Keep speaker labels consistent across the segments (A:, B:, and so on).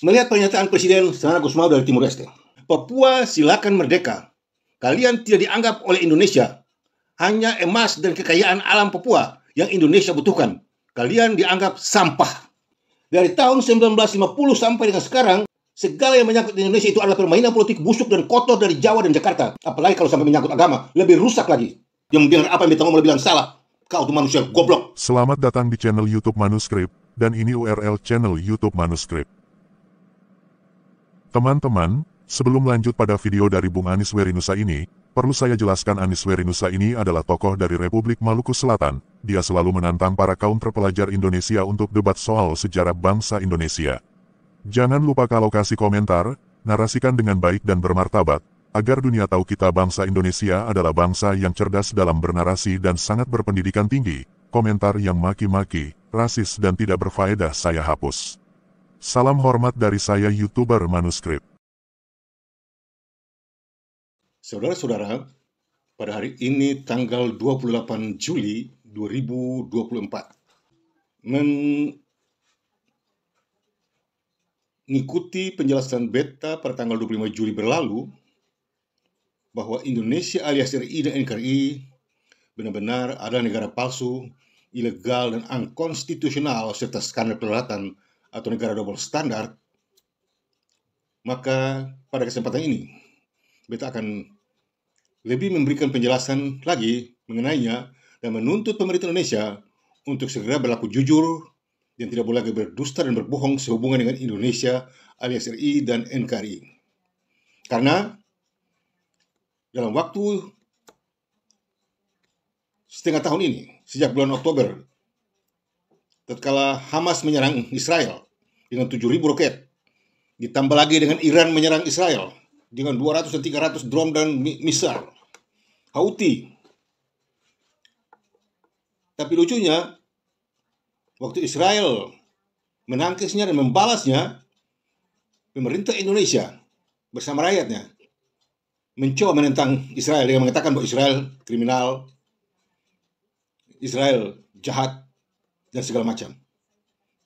A: Melihat pernyataan Presiden Sanana Gusmao dari Timur Leste, Papua silakan merdeka. Kalian tidak dianggap oleh Indonesia. Hanya emas dan kekayaan alam Papua yang Indonesia butuhkan. Kalian dianggap sampah. Dari tahun 1950 sampai dengan sekarang, segala yang menyangkut Indonesia itu adalah permainan politik busuk dan kotor dari Jawa dan Jakarta. Apalagi kalau sampai menyangkut agama, lebih rusak lagi. Yang bilang apa yang mau bilang salah. Kau tuh manusia goblok.
B: Selamat datang di channel YouTube Manuskrip, dan ini URL channel YouTube Manuskrip. Teman-teman, sebelum lanjut pada video dari Bung Anies Werinusa ini, perlu saya jelaskan Anies Werinusa ini adalah tokoh dari Republik Maluku Selatan. Dia selalu menantang para kaum terpelajar Indonesia untuk debat soal sejarah bangsa Indonesia. Jangan lupa kalau kasih komentar, narasikan dengan baik dan bermartabat, agar dunia tahu kita bangsa Indonesia adalah bangsa yang cerdas dalam bernarasi dan sangat berpendidikan tinggi. Komentar yang maki-maki, rasis dan tidak berfaedah saya hapus. Salam hormat dari saya YouTuber Manuskrip.
A: Saudara-saudara, pada hari ini tanggal 28 Juli 2024, mengikuti penjelasan beta pada tanggal 25 Juli berlalu, bahwa Indonesia alias RI dan NKRI benar-benar adalah negara palsu, ilegal dan unkonstitusional serta skandal kedaulatan atau negara double standar, maka pada kesempatan ini beta akan lebih memberikan penjelasan lagi mengenainya dan menuntut pemerintah Indonesia untuk segera berlaku jujur dan tidak boleh lagi berdusta dan berbohong sehubungan dengan Indonesia alias RI dan NKRI. Karena dalam waktu setengah tahun ini, sejak bulan Oktober, tatkala Hamas menyerang Israel dengan 7.000 roket, ditambah lagi dengan Iran menyerang Israel dengan 200 dan 300 drone dan misal, Houthi. Tapi lucunya, waktu Israel menangkisnya dan membalasnya, pemerintah Indonesia bersama rakyatnya mencoba menentang Israel dengan mengatakan bahwa Israel kriminal, Israel jahat, dan segala macam.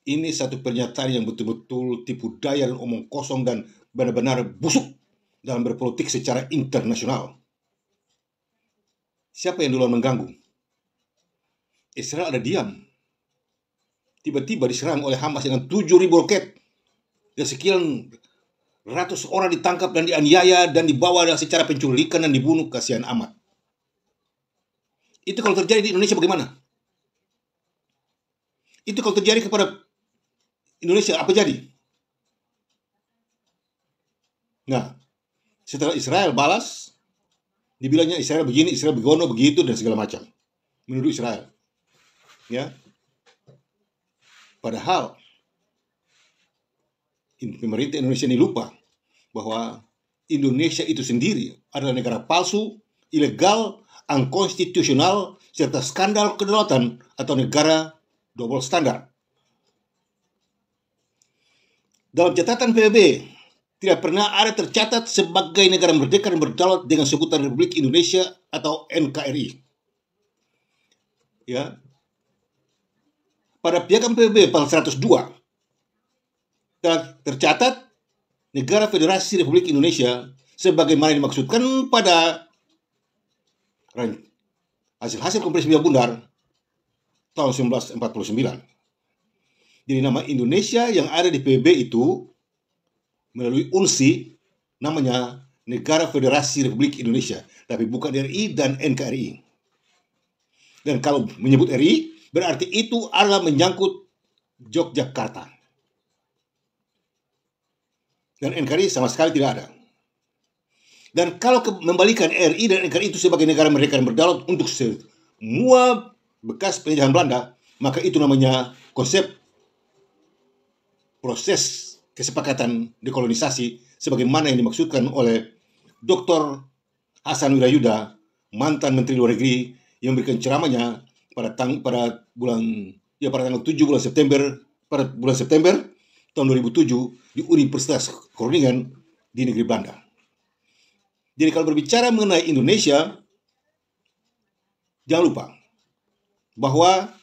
A: Ini satu pernyataan yang betul-betul tipu daya dan omong kosong dan benar-benar busuk dalam berpolitik secara internasional. Siapa yang duluan mengganggu? Israel ada diam. Tiba-tiba diserang oleh Hamas dengan 7.000 roket dan sekian ratus orang ditangkap dan dianiaya dan dibawa secara penculikan dan dibunuh. Kasihan amat. Itu kalau terjadi di Indonesia bagaimana? Itu kalau terjadi kepada Indonesia, apa jadi? Nah, setelah Israel balas, dibilangnya Israel begini, Israel begono, begitu, dan segala macam. Menuduh Israel. Ya. Padahal, pemerintah Indonesia ini lupa bahwa Indonesia itu sendiri adalah negara palsu, ilegal, unkonstitusional, serta skandal kedaulatan atau negara double standar. Dalam catatan PBB, tidak pernah ada tercatat sebagai negara merdeka dan berdaulat dengan sebutan Republik Indonesia atau NKRI. Ya. Pada piagam PBB pasal 102 tercatat Negara Federasi Republik Indonesia sebagaimana dimaksudkan pada hasil Konferensi Bia Bundar tahun 1949. Jadi nama Indonesia yang ada di PBB itu melalui UNSI namanya Negara Federasi Republik Indonesia, tapi bukan RI dan NKRI. Dan kalau menyebut RI berarti itu adalah menyangkut Yogyakarta. Dan NKRI sama sekali tidak ada. Dan kalau membalikan RI dan NKRI itu sebagai negara merdeka dan berdaulat untuk semua bekas penjajahan Belanda, maka itu namanya konsep proses kesepakatan dekolonisasi sebagaimana yang dimaksudkan oleh Dr. Hasan Wirayuda, mantan Menteri Luar Negeri, yang memberikan ceramahnya pada tanggal 7 bulan September tahun 2007 di Universitas Groningen di negeri Belanda. Jadi kalau berbicara mengenai Indonesia, jangan lupa bahwa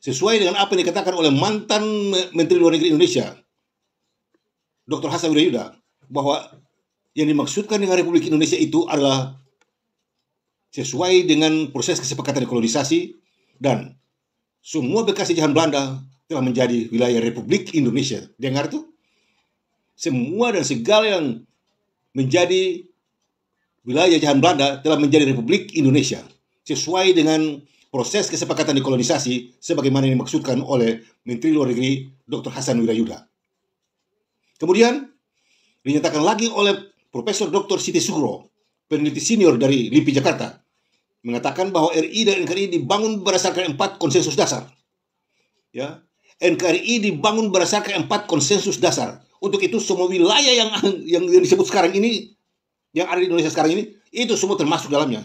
A: sesuai dengan apa yang dikatakan oleh mantan Menteri Luar Negeri Indonesia, Dr. Hasan Wirayuda bahwa yang dimaksudkan dengan Republik Indonesia itu adalah sesuai dengan proses kesepakatan dekolonisasi dan semua bekas jajahan Belanda telah menjadi wilayah Republik Indonesia. Dengar tuh? Semua dan segala yang menjadi wilayah jajahan Belanda telah menjadi Republik Indonesia sesuai dengan proses kesepakatan dekolonisasi sebagaimana yang dimaksudkan oleh Menteri Luar Negeri Dr. Hasan Wirayuda. Kemudian dinyatakan lagi oleh Profesor Dr. Siti Sugro, peneliti senior dari LIPI Jakarta, mengatakan bahwa RI dan NKRI dibangun berdasarkan 4 konsensus dasar. Ya, NKRI dibangun berdasarkan 4 konsensus dasar. Untuk itu semua wilayah yang disebut sekarang ini, yang ada di Indonesia sekarang ini, itu semua termasuk dalamnya.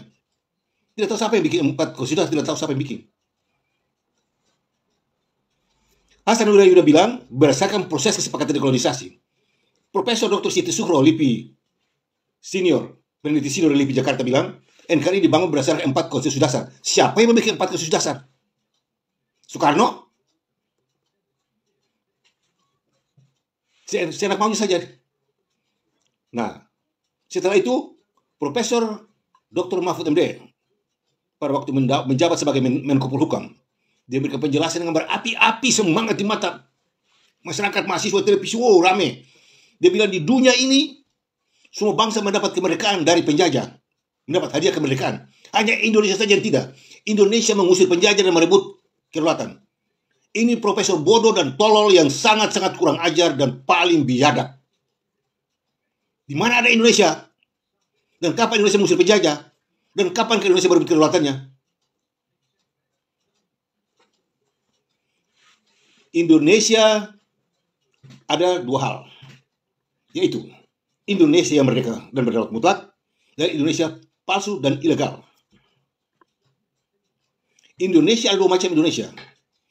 A: Tidak tahu siapa yang bikin 4 konsensus dasar, tidak tahu siapa yang bikin. Hasan Wirayuda bilang berdasarkan proses kesepakatan dekolonisasi. Profesor Dr. Siti Sugro, LIPI senior, peneliti senior LIPI Jakarta bilang NKRI dibangun berdasarkan 4 konsensus dasar. Siapa yang memiliki 4 konsensus dasar? Soekarno? Seenak maunya saja. Nah, setelah itu Profesor Dr. Mahfud MD pada waktu menjabat sebagai Menko Polhukam, dia berikan penjelasan dengan berapi-api, semangat di mata masyarakat, mahasiswa, televisi, wow, rame. Dia bilang di dunia ini semua bangsa mendapat kemerdekaan dari penjajah, mendapat hadiah kemerdekaan. Hanya Indonesia saja yang tidak. Indonesia mengusir penjajah dan merebut kedaulatan. Ini profesor bodoh dan tolol yang sangat-sangat kurang ajar dan paling biadab. Di mana ada Indonesia? Dan kapan Indonesia mengusir penjajah? Dan kapan Indonesia merebut kedaulatannya? Indonesia ada 2 hal, yaitu Indonesia yang merdeka dan berdaulat mutlak, dan Indonesia palsu dan ilegal. Indonesia ada 2 macam Indonesia,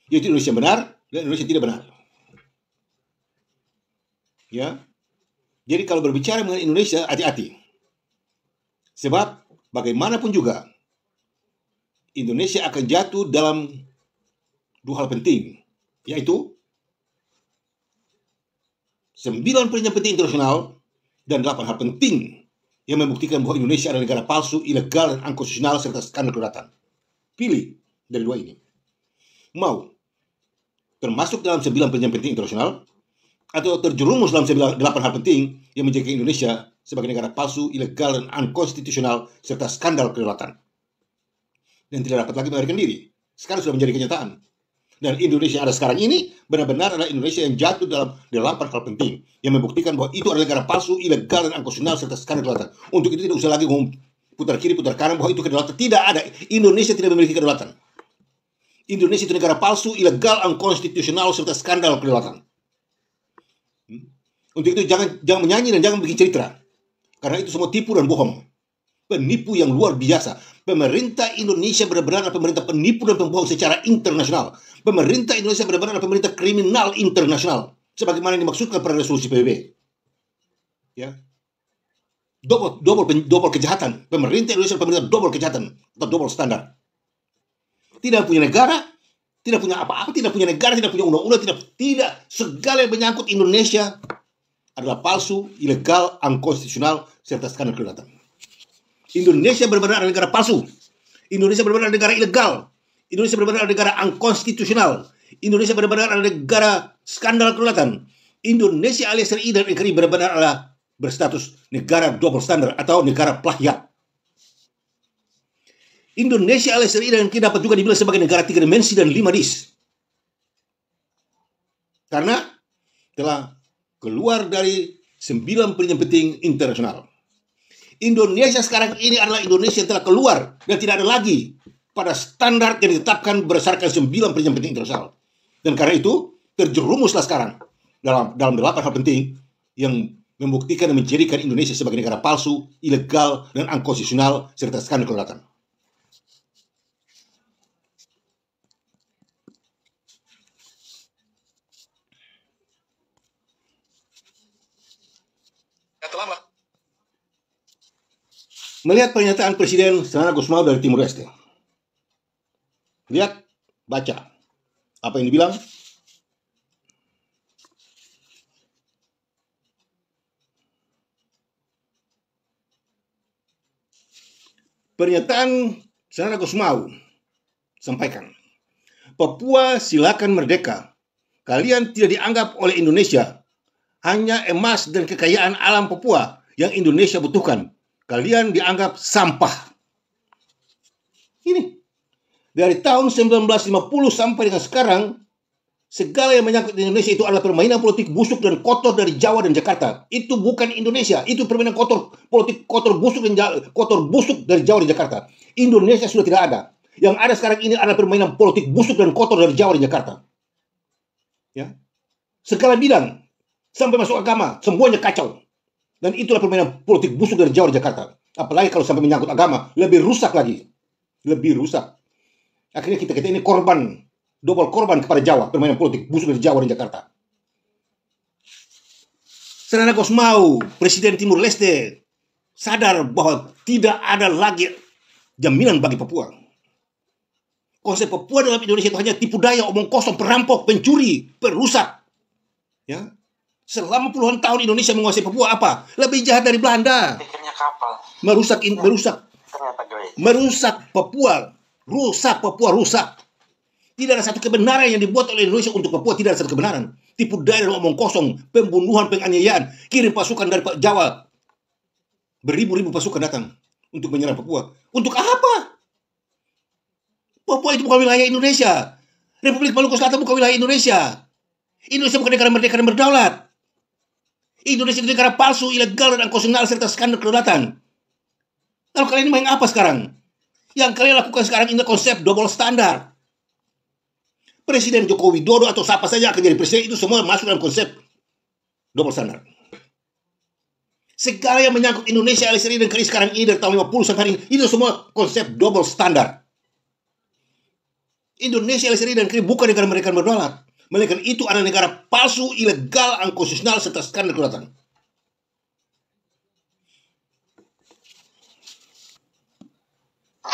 A: yaitu Indonesia benar dan Indonesia tidak benar. Ya, jadi kalau berbicara mengenai Indonesia, hati-hati, sebab bagaimanapun juga Indonesia akan jatuh dalam 2 hal penting, yaitu 9 perjanjian penting internasional dan 8 hal penting yang membuktikan bahwa Indonesia adalah negara palsu, ilegal, dan unkonstitusional serta skandal kedaulatan. Pilih dari 2 ini. Mau termasuk dalam 9 perjanjian penting internasional atau terjerumus dalam 8 hal penting yang menjadikan Indonesia sebagai negara palsu, ilegal, dan unkonstitusional serta skandal kedaulatan. Dan tidak dapat lagi melarikan diri. Sekarang sudah menjadi kenyataan. Dan Indonesia yang ada sekarang ini benar-benar adalah Indonesia yang jatuh dalam 8 hal penting yang membuktikan bahwa itu adalah negara palsu, ilegal, dan unkonstitusional serta skandal kedaulatan. Untuk itu tidak usah lagi ngomong putar kiri, putar kanan bahwa itu kedaulatan. Tidak ada. Indonesia tidak memiliki kedaulatan. Indonesia itu negara palsu, ilegal, unkonstitusional serta skandal kedaulatan. Untuk itu jangan menyanyi dan jangan bikin cerita. Karena itu semua tipu dan bohong. Penipu yang luar biasa. Pemerintah Indonesia benar-benar adalah pemerintah penipu dan pembohong secara internasional. Pemerintah Indonesia benar-benar adalah pemerintah kriminal internasional. Sebagaimana yang dimaksudkan pada resolusi PBB. Ya. Double kejahatan. Pemerintah Indonesia adalah pemerintah double kejahatan. Atau double standar. Tidak punya negara, tidak punya apa-apa, tidak punya negara, tidak punya undang-undang, tidak. Segala yang menyangkut Indonesia adalah palsu, ilegal, unkonstitusional, serta skandal kedaulatan. Indonesia benar-benar adalah negara palsu. Indonesia benar-benar adalah negara ilegal. Indonesia benar-benar adalah negara unkonstitusional. Indonesia benar-benar adalah negara skandal kedaulatan. Indonesia alias RI dan NKRI benar-benar adalah berstatus negara double standar atau negara plagiat. Indonesia alias RI dan NKRI dapat juga dibilang sebagai negara 3 dimensi dan 5 dis. Karena telah keluar dari 9 perjanjian penting internasional. Indonesia sekarang ini adalah Indonesia yang telah keluar dan tidak ada lagi pada standar yang ditetapkan berdasarkan 9 perjanjian penting internasional. Dan karena itu terjerumuslah sekarang dalam 8 hal penting yang membuktikan dan menjadikan Indonesia sebagai negara palsu, ilegal, dan unkonstitusional serta skandal kedaulatan. Melihat pernyataan Presiden Sanana Gusmao dari Timur Leste. Lihat, baca. Apa yang dibilang? Pernyataan Sanana Gusmao sampaikan, Papua silakan merdeka. Kalian tidak dianggap oleh Indonesia. Hanya emas dan kekayaan alam Papua yang Indonesia butuhkan. Kalian dianggap sampah. Ini dari tahun 1950 sampai dengan sekarang, segala yang menyangkut Indonesia itu adalah permainan politik busuk dan kotor dari Jawa dan Jakarta. Itu bukan Indonesia, itu permainan kotor, politik kotor busuk dari Jawa dan Jakarta. Indonesia sudah tidak ada. Yang ada sekarang ini adalah permainan politik busuk dan kotor dari Jawa dan Jakarta. Ya, segala bidang sampai masuk agama semuanya kacau. Dan itulah permainan politik busuk dari Jawa dan Jakarta. Apalagi kalau sampai menyangkut agama, lebih rusak lagi. Lebih rusak. Akhirnya kita ini korban, double korban kepada Jawa, permainan politik busuk dari Jawa dan Jakarta. Sanana Gusmao, Presiden Timur Leste, sadar bahwa tidak ada lagi jaminan bagi Papua. Konsep Papua dalam Indonesia itu hanya tipu daya, omong kosong, perampok, pencuri, perusak. Ya, selama puluhan tahun Indonesia menguasai Papua apa? Lebih jahat dari Belanda.
C: Pikirnya kapal.
A: Merusak Papua. Rusak. Tidak ada satu kebenaran yang dibuat oleh Indonesia untuk Papua. Tidak ada satu kebenaran. Tipu daya dan omong kosong, pembunuhan, penganiayaan, kirim pasukan dari Jawa. Beribu-ribu pasukan datang untuk menyerang Papua. Untuk apa? Papua itu bukan wilayah Indonesia. Republik Maluku Selatan bukan wilayah Indonesia. Indonesia bukan negara merdeka dan berdaulat. Indonesia itu negara palsu, ilegal, dan konstitusional serta skandal kedaulatan. Lalu kalian ini main apa sekarang? Yang kalian lakukan sekarang ini konsep double standar. Presiden Joko Widodo atau siapa saja akan jadi presiden, itu semua masuk dalam konsep double standar. Segala yang menyangkut Indonesia, LSRI dan KRI sekarang ini dari tahun 50 sampai hari ini, itu semua konsep double standar. Indonesia, LSRI dan KRI bukan negara mereka berdaulat. Melainkan itu adalah negara palsu, ilegal, unkonstitusional serta skandal kedaulatan.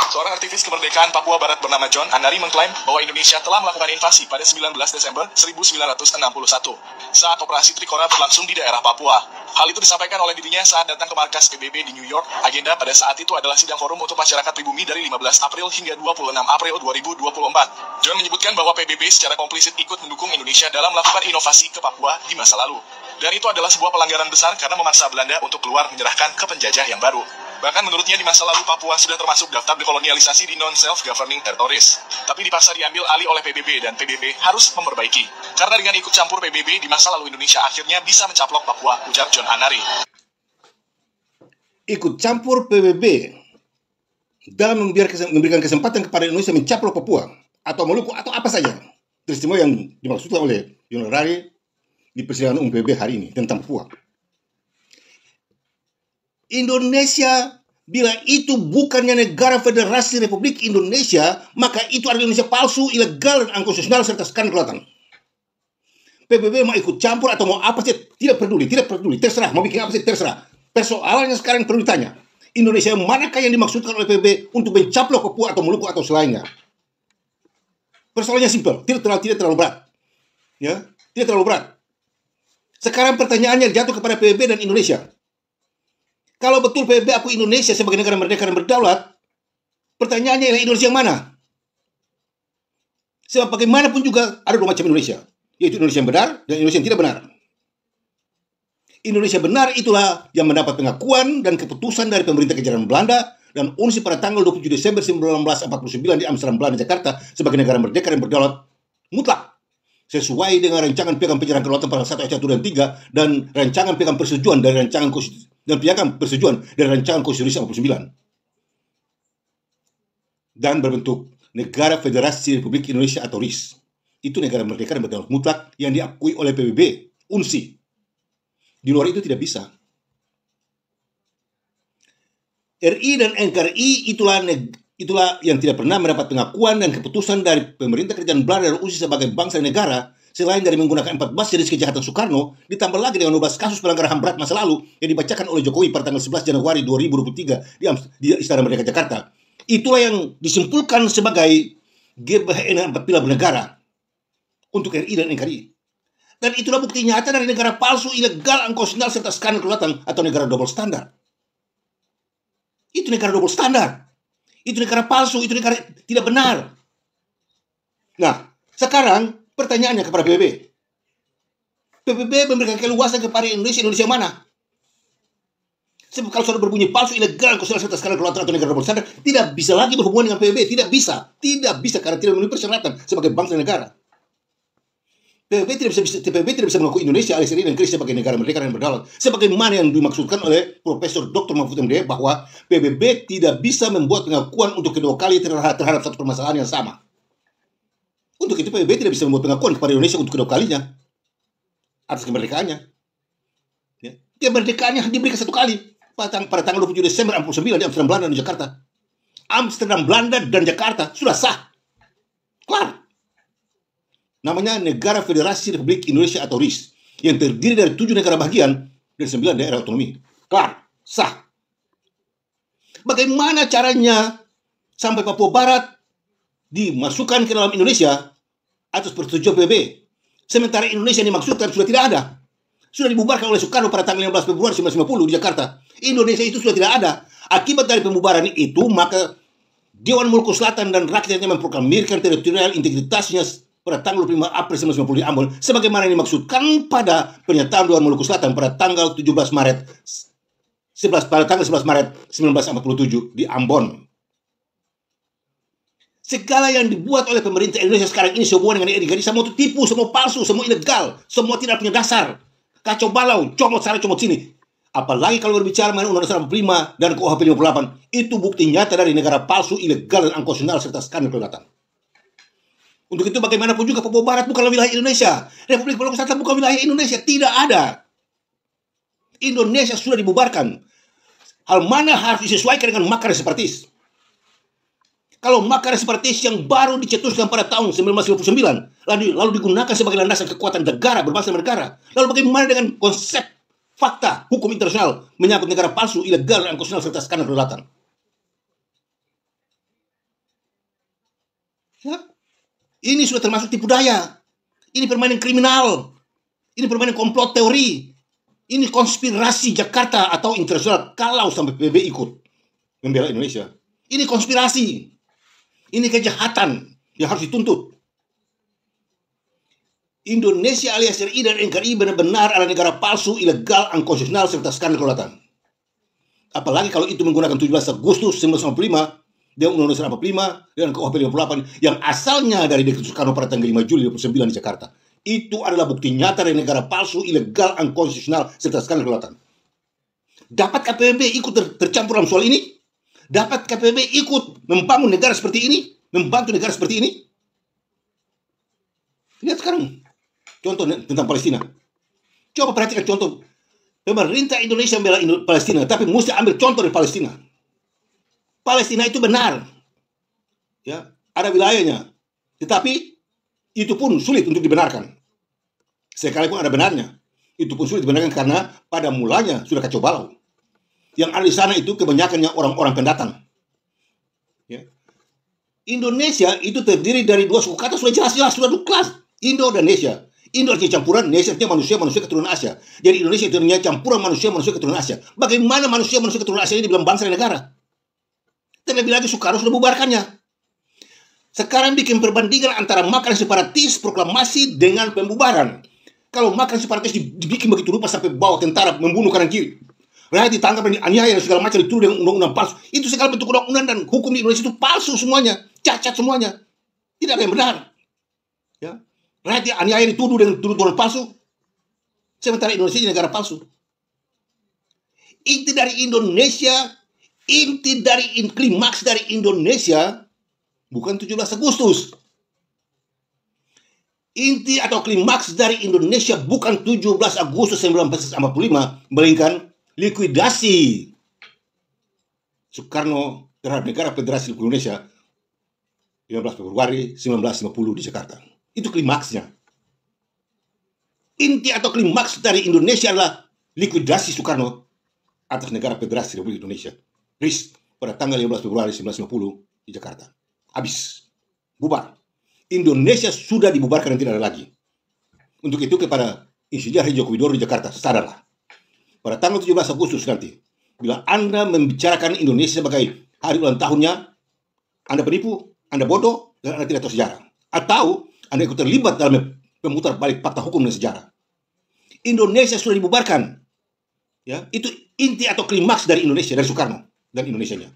D: Seorang aktivis kemerdekaan Papua Barat bernama John Anari mengklaim bahwa Indonesia telah melakukan invasi pada 19 Desember 1961 saat operasi Trikora berlangsung di daerah Papua. Hal itu disampaikan oleh dirinya saat datang ke markas PBB di New York. Agenda pada saat itu adalah sidang forum untuk masyarakat pribumi dari 15 April hingga 26 April 2024. John menyebutkan bahwa PBB secara komplisit ikut mendukung Indonesia dalam melakukan inovasi ke Papua di masa lalu. Dan itu adalah sebuah pelanggaran besar karena memaksa Belanda untuk keluar menyerahkan ke penjajah yang baru. Bahkan menurutnya di masa lalu Papua sudah termasuk daftar dekolonialisasi di non-self-governing territories. Tapi dipaksa diambil alih oleh PBB dan PBB harus memperbaiki. Karena dengan ikut campur PBB di masa lalu Indonesia akhirnya bisa mencaplok Papua, ujar John Anari.
A: Ikut campur PBB dalam memberikan kesempatan kepada Indonesia mencaplok Papua atau Maluku atau apa saja. Peristiwa yang dimaksudkan oleh John Anari di persidangan umum PBB hari ini tentang Papua. Indonesia, bila itu bukannya negara federasi Republik Indonesia, maka itu adalah Indonesia palsu, ilegal, dan unkonstitusional serta skandal kedaulatan. PBB mau ikut campur atau mau apa sih, tidak peduli, terserah, mau bikin apa sih, terserah. Persoalannya sekarang perlu ditanya, Indonesia manakah yang dimaksudkan oleh PBB untuk mencaplok Papua atau Maluku atau selainnya? Persoalannya simpel, tidak terlalu berat. Ya, tidak terlalu berat. Sekarang pertanyaannya jatuh kepada PBB dan Indonesia. Kalau betul PBB akui Indonesia sebagai negara merdeka dan berdaulat, pertanyaannya ialah Indonesia yang mana? Sebab bagaimanapun juga ada dua macam Indonesia, yaitu Indonesia yang benar dan Indonesia yang tidak benar. Indonesia benar itulah yang mendapat pengakuan dan keputusan dari pemerintah kejaran Belanda dan UNSI pada tanggal 27 Desember 1949 di Amsterdam, Belanda, Jakarta sebagai negara merdeka dan berdaulat mutlak. Sesuai dengan rancangan piagam penjarahan kedaulatan pasal 1 ayat 1 dan 3 dan rancangan piagam persetujuan dari rancangan konstitusi dan piagam persetujuan dari rancangan konstitusi 49 dan berbentuk negara federasi Republik Indonesia atau RIS. Itu negara merdeka dan berdaulat mutlak yang diakui oleh PBB, UNSI. Di luar itu tidak bisa. RI dan NKRI itulah yang tidak pernah mendapat pengakuan dan keputusan dari pemerintah kerajaan Belanda dan UNSI sebagai bangsa dan negara, selain dari menggunakan 14 jenis kejahatan Soekarno, ditambah lagi dengan 12 kasus pelanggaran HAM berat masa lalu yang dibacakan oleh Jokowi pada tanggal 11 Januari 2023 di Istana Merdeka Jakarta. Itulah yang disimpulkan sebagai GBHN apabila bernegara untuk RI dan NKRI. Dan itulah bukti nyata dari negara palsu, ilegal, unkonstitusional serta skandal kedaulatan atau negara double standar. Itu negara double standar. Itu negara palsu, itu negara tidak benar. Nah, sekarang pertanyaannya kepada PBB. PBB memberikan keluasan kepada Indonesia mana? Sebab kalau sudah berbunyi palsu, ilegal, konstitusional serta skandal kelautan atau negara double standard, tidak bisa lagi berhubungan dengan PBB. Tidak bisa karena tidak memenuhi persyaratan sebagai bangsa dan negara. PBB tidak bisa mengakui Indonesia alias dan Inggris sebagai negara merdeka dan berdaulat, sebagaimana yang dimaksudkan oleh Profesor Dr. Mahfud MD bahwa PBB tidak bisa membuat pengakuan untuk kedua kali terhadap satu permasalahan yang sama. Untuk itu PBB tidak bisa membuat pengakuan kepada Indonesia untuk kedua kalinya atas kemerdekaannya. Ya. Kemerdekaannya diberikan satu kali pada tanggal 27 Desember 1949 di Amsterdam, Belanda dan Jakarta. Amsterdam, Belanda dan Jakarta sudah sah. Kelar. Namanya Negara Federasi Republik Indonesia atau RIS, yang terdiri dari 7 negara bagian dan 9 daerah otonomi. Kelar, sah. Bagaimana caranya sampai Papua Barat dimasukkan ke dalam Indonesia atas persetujuan PBB, sementara Indonesia yang dimaksudkan sudah tidak ada, sudah dibubarkan oleh Soekarno pada tanggal 15 Februari 1950 di Jakarta. Indonesia itu sudah tidak ada. Akibat dari pembubaran itu, maka Dewan Maluku Selatan dan rakyatnya memproklamirkan teritorial integritasnya pada tanggal 5 April 1950 di Ambon, sebagaimana yang dimaksudkan pada pernyataan Dewan Maluku Selatan pada tanggal 11 Maret 1947 di Ambon. Segala yang dibuat oleh pemerintah Indonesia sekarang ini semua dengan edikasi, semua itu tipu, semua palsu, semua ilegal, semua tidak punya dasar, kacau balau, comot sana comot sini. Apalagi kalau berbicara mengenai Undang-Undang 45 dan KUHP 58, itu bukti nyata dari negara palsu, ilegal, dan angkosional serta skandal kelautan. Untuk itu bagaimanapun juga Papua Barat bukanlah wilayah Indonesia. Republik Maluku Selatan bukan wilayah Indonesia. Tidak ada. Indonesia sudah dibubarkan. Hal mana harus disesuaikan dengan makar separatis. Kalau makar separatis yang baru dicetuskan pada tahun 1959, lalu digunakan sebagai landasan kekuatan negara berbangsa dan negara. Lalu bagaimana dengan konsep fakta hukum internasional menyangkut negara palsu, ilegal, dan angkosional serta skandal kelautan? Ya. Ini sudah termasuk tipu daya. Ini permainan kriminal. Ini permainan komplot teori. Ini konspirasi Jakarta atau internasional kalau sampai PBB ikut membela Indonesia. Ini konspirasi. Ini kejahatan yang harus dituntut. Indonesia alias RI dan NKRI benar-benar adalah negara palsu, ilegal, angkosional serta skandal kelautan. Apalagi kalau itu menggunakan 17 Agustus 1945 dan Undang-Undang 45 dan KUHP 58 yang asalnya dari Dekret Soekarno pada tanggal 5 Juli 1929 di Jakarta. Itu adalah bukti nyata dari negara palsu, ilegal, angkosional serta skandal kelautan. Dapatkah PBB ikut tercampur dalam soal ini? Dapatkah PBB ikut membangun negara seperti ini? Membantu negara seperti ini? Lihat sekarang contoh tentang Palestina. Coba perhatikan contoh. Pemerintah Indonesia membela Palestina, tapi mesti ambil contoh dari Palestina. Palestina itu benar, ya, ada wilayahnya, tetapi itu pun sulit untuk dibenarkan. Sekalipun ada benarnya, itu pun sulit dibenarkan karena pada mulanya sudah kacau balau. Yang ada di sana itu kebanyakannya orang-orang pendatang. Ya. Indonesia itu terdiri dari 2 suku kata, sudah jelas-jelas, sudah kelas. Indo dan Nesia. Indo artinya campuran, Nesia artinya manusia keturunan Asia. Jadi Indonesia itu artinya campuran manusia keturunan Asia. Bagaimana manusia keturunan Asia ini dibilang bangsa dan negara? Terlebih lagi Soekarno sudah bubarkannya. Sekarang bikin perbandingan antara makar separatis proklamasi dengan pembubaran. Kalau makar separatis dibikin begitu rupa sampai bawa tentara membunuh kanan kiri, rakyat ditangkap dan aniaya dan segala macam, dituduh dengan undang-undang palsu. Itu segala bentuk undang-undang dan hukum di Indonesia itu palsu semuanya, cacat semuanya. Tidak ada yang benar. Ya. Rakyat aniaya dituduh dengan tuduhan palsu. Sementara Indonesia jadi negara palsu. Inti dari klimaks dari Indonesia bukan 17 Agustus. Inti atau klimaks dari Indonesia bukan 17 Agustus 1945, melainkan likuidasi Soekarno terhadap negara Federasi Republik Indonesia 15 Februari 1950 di Jakarta. Itu klimaksnya. Inti atau klimaks dari Indonesia adalah likuidasi Soekarno atas negara Federasi Republik Indonesia. RIS pada tanggal 15 Februari 1950 di Jakarta. Habis. Bubar. Indonesia sudah dibubarkan dan tidak ada lagi. Untuk itu kepada Insinyur Joko Widodo di Jakarta, sadarlah. Pada tanggal 17 Agustus nanti, bila Anda membicarakan Indonesia sebagai hari ulang tahunnya, Anda penipu, Anda bodoh, dan Anda tidak tahu sejarah. Atau Anda ikut terlibat dalam pemutar balik fakta hukum dan sejarah. Indonesia sudah dibubarkan. Ya, itu inti atau klimaks dari Indonesia, dari Soekarno dan Indonesianya.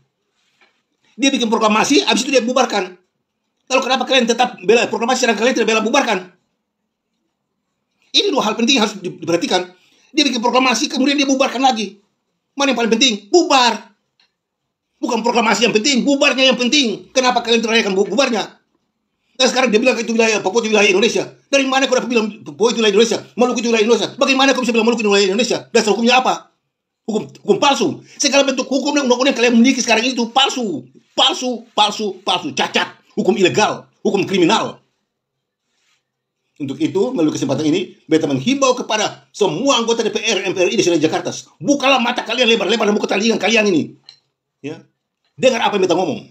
A: Dia bikin proklamasi, habis itu dia bubarkan. Lalu kenapa kalian tetap bela proklamasi dan kalian tidak bela bubarkan? Ini dua hal penting yang harus diperhatikan. Dia bikin proklamasi, kemudian dia bubarkan lagi. Mana yang paling penting? Bubar. Bukan proklamasi yang penting, bubarnya yang penting. Kenapa kalian terayakan bubarnya? Dan sekarang dia bilang itu wilayah Papua, itu wilayah Indonesia. Dari mana kau dapat bilang Papua itu wilayah Indonesia? Maluku itu wilayah Indonesia. Bagaimana kau bisa bilang Maluku itu wilayah Indonesia? Dasar hukumnya apa? Hukum palsu. Segala bentuk hukum dan undang-undang yang kalian memiliki sekarang itu palsu. Palsu. Cacat. Hukum ilegal. Hukum kriminal. Untuk itu, melalui kesempatan ini, beta menghimbau kepada semua anggota DPR MPRI di Senayan Jakarta, bukalah mata kalian lebar-lebar dan buka telinga kalian ini. Ya. Dengar apa yang beta ngomong.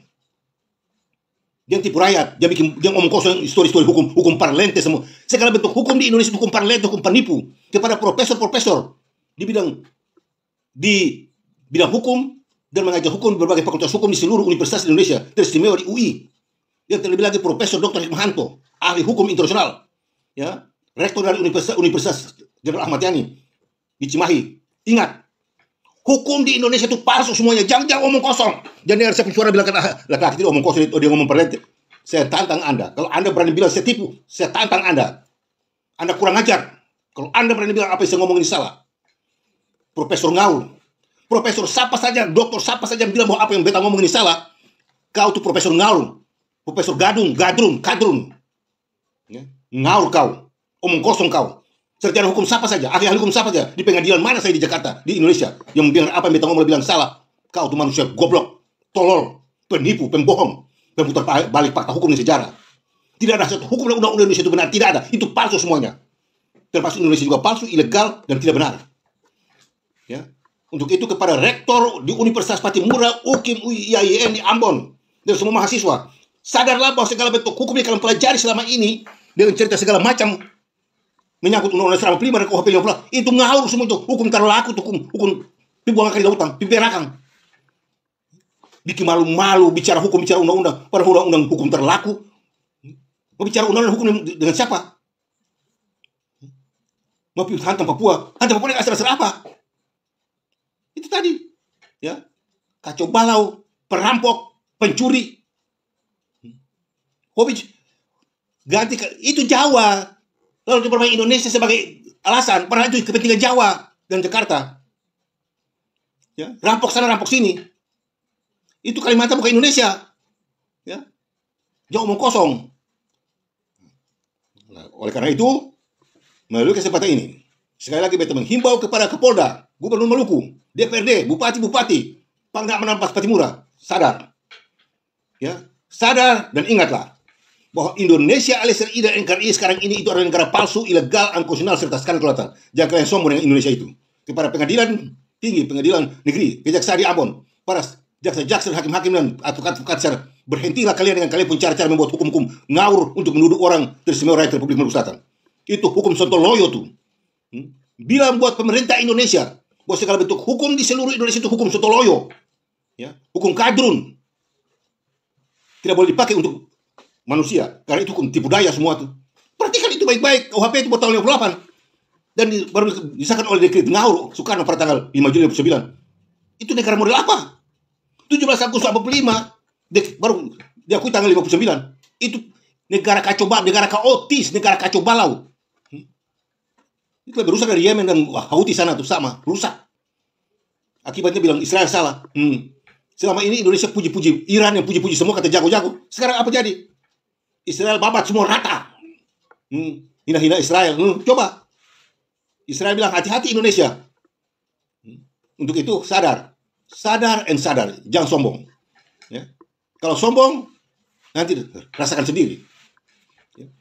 A: Jangan tipu rakyat, jangan ngomong kosong histori-histori hukum parlente semua. Segala bentuk hukum di Indonesia hukum parlente, hukum penipu. Kepada profesor-profesor di bidang hukum dan mengajar hukum di berbagai fakultas hukum di seluruh universitas di Indonesia, teristimewa di UI. Yang terlebih lagi Profesor Dr. Hikmahanto, ahli hukum internasional. Ya, rektor dari Universitas Jenderal Ahmad Yani di Cimahi. Ingat, hukum di Indonesia itu palsu semuanya. Jangan omong kosong. Jangan dengar siapa suara bilang laki-laki itu omong kosong, dia ngomong parlente. Saya tantang Anda. Kalau Anda berani bilang saya tipu, saya tantang Anda. Anda kurang ajar. Kalau Anda berani bilang apa yang saya ngomong ini salah. Profesor Ngaul, Profesor siapa saja, dokter siapa saja bilang bahwa apa yang beta ngomong ini salah, kau tuh Profesor Ngaul, Profesor Gadrun. Ya. Ngaur kau, omong kosong kau. Sarjana hukum siapa saja, ahli hukum siapa saja, di pengadilan mana saya di Jakarta, di Indonesia, yang bilang apa yang beta ngomong bilang salah. Kau tuh manusia goblok, tolol, penipu, pembohong, pemutar balik fakta hukum dan sejarah. Tidak ada satu hukum dan undang-undang Indonesia itu benar, tidak ada. Itu palsu semuanya. Termasuk Indonesia juga palsu, ilegal, dan tidak benar. Ya. Untuk itu kepada rektor di Universitas Patimura, UKIM, UIAIN di Ambon, dan semua mahasiswa, sadarlah bahwa segala bentuk hukum yang kalian pelajari selama ini dengan cerita segala macam menyangkut undang-undang 145 dan KUHP 50 itu ngawur semua itu. Hukum karlaku tuh, hukum pembuangan kali lautan, piperakang. Bikin malu-malu bicara hukum, bicara undang-undang, pada undang-undang hukum terlaku. Mau bicara undang-undang hukum dengan siapa? Mau hantam Papua dengan asal-asal apa? Itu tadi, ya, kacau balau, perampok, pencuri. Hobi ganti itu Jawa, lalu dipermain Indonesia sebagai alasan, padahal itu kepentingan Jawa dan Jakarta. Ya, rampok sana, rampok sini. Itu Kalimantan bukan Indonesia. Ya, jauh omong kosong. Nah, oleh karena itu, melalui kesempatan ini, sekali lagi beta menghimbau kepada Kapolda, Gubernur Maluku, DPRD, Bupati, Pangdam Menampas Patimura, sadar. Ya, sadar dan ingatlah bahwa Indonesia alias RI dan NKRI sekarang ini itu adalah negara palsu, ilegal, unconstitusional serta skandal. Jangan kalian sombong dengan Indonesia itu. Kepada pengadilan tinggi, pengadilan negeri, kejaksaan di Ambon, para jaksa-jaksa, hakim-hakim dan advokat-advokat, berhentilah kalian dengan kalian pun cara-cara membuat hukum-hukum ngawur untuk menuduh orang teristimewa rakyat Republik Maluku Selatan. Itu hukum sontoloyo tuh. Bila buat pemerintah Indonesia bahwa segala bentuk hukum di seluruh Indonesia itu hukum sontoloyo, ya, hukum kadrun, tidak boleh dipakai untuk manusia, karena itu hukum tipu daya semua tuh. Perhatikan itu baik-baik. KUHP itu buat tahun 58 dan baru disahkan oleh dekret Ngaur Soekarno pada tanggal 5 Juli 1959. Itu negara model apa? 17 Agustus 45 baru diakui tanggal 59. Itu negara kacau balau, negara kaotis, negara kacau balau. Itu lebih rusak dari Yemen dan Houthi sana tuh, sama rusak. Akibatnya bilang Israel salah. Selama ini Indonesia puji-puji Iran, yang puji-puji semua kata jago-jago. Sekarang apa jadi? Israel babat semua rata. Hina-hina Israel. Coba. Israel bilang hati-hati Indonesia. Untuk itu sadar. Sadar and sadar. Jangan sombong. Ya. Kalau sombong, nanti rasakan sendiri.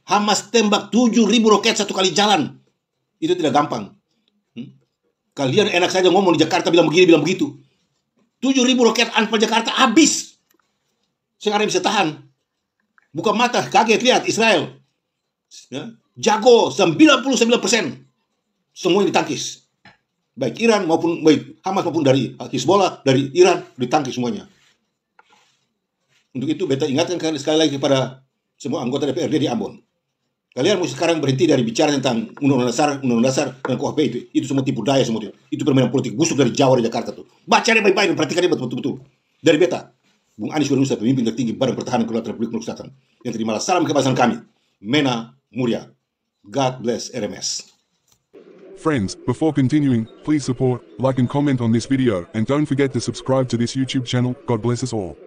A: Hamas tembak 7.000 roket satu kali jalan. Itu tidak gampang. Kalian enak saja ngomong di Jakarta bilang begini, bilang begitu. 7.000 roket anpal Jakarta habis. Sekarang bisa tahan. Buka mata, kaget lihat Israel. Ya, jago 99%. Semuanya ditangkis. Baik Iran maupun baik Hamas maupun dari Hizbollah, dari Iran ditangkis semuanya. Untuk itu, beta ingatkan sekali lagi kepada semua anggota DPRD di Ambon. Kalian mesti sekarang berhenti dari bicara tentang undang-undang dasar dan KUHP itu. Itu semua tipu daya semua itu. Itu permainan politik busuk dari Jawa dan Jakarta tuh. Baca deh baik-baik dan perhatikan dia betul-betul. Dari beta, Bung Anies Weri Nusa, pemimpin tertinggi Badan Pertahanan Kelautan Republik Maluku Selatan, yang terimalah salam kebangsaan kami. Mena Muria. God bless RMS.
C: Friends, before continuing, please support, like and comment on this video, and don't forget to subscribe to this YouTube channel. God bless us all.